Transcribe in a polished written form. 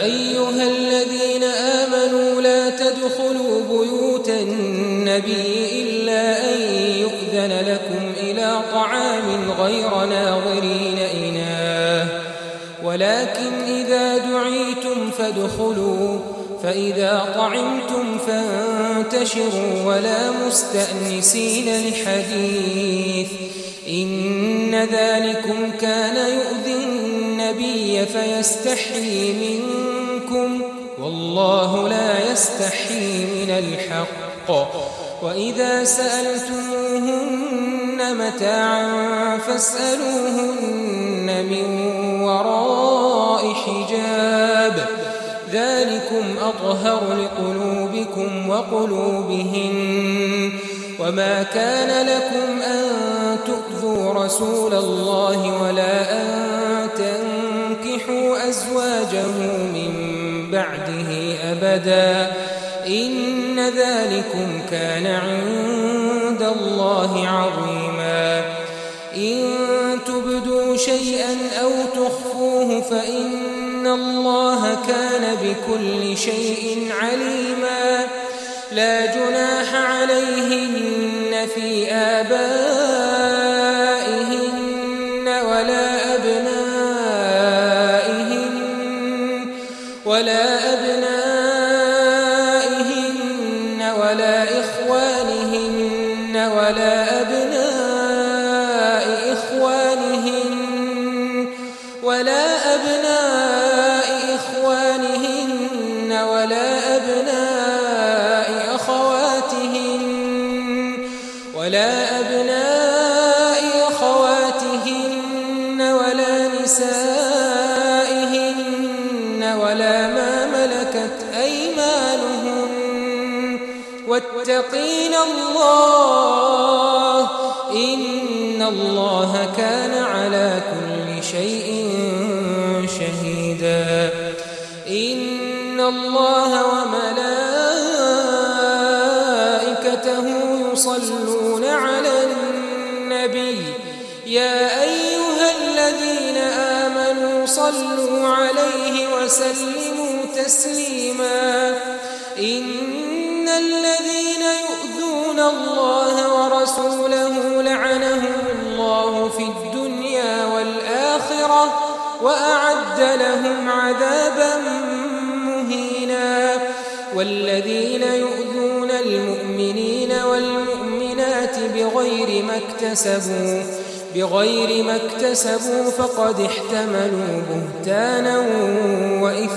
أيها الذين آمنوا لا تدخلوا بيوت النبي إلا أن يؤذن لكم إلى طعام غير ناظرين إناه ولكن إذا دعيتم فادخلوا فإذا طعمتم فانتشروا ولا مستأنسين لحديث إن ذلكم كان يؤذي النبي فيستحيي منكم والله لا يستحيي من الحق وإذا سألتموهن متاعا فاسألوهن من وراء حجاب ذلكم أطهر لقلوبكم وقلوبهن وما كان لكم أن تؤذوا رسول الله ولا أن تنكحوا أزواجه من بعده أبدا إن ذلكم كان عند الله عظيما إن تبدوا شيئا أو تخفوه فإن الله كان بكل شيء عليما لا جناح عليهن في آبائهن ولا أبنائهن ولا إخوانهن ولا أبناء إخوانهن ولا أبناء أخواتهن ولا نسائهن ولا ما ملكت أيمانهن واتقين الله إن الله كان على كل شيء شهيدا إن الله وملائكته يصلون على النبي يا أيها الذين آمنوا صلوا عليه وسلموا تسليما إن الذين يؤذون الله ورسوله لعنهم الله في الدنيا والآخرة وأعد لهم عذابا مهينا والذين يؤذون المؤمنين والمؤمنات بغير ما اكتسبوا فقد احتملوا بهتانا وإثما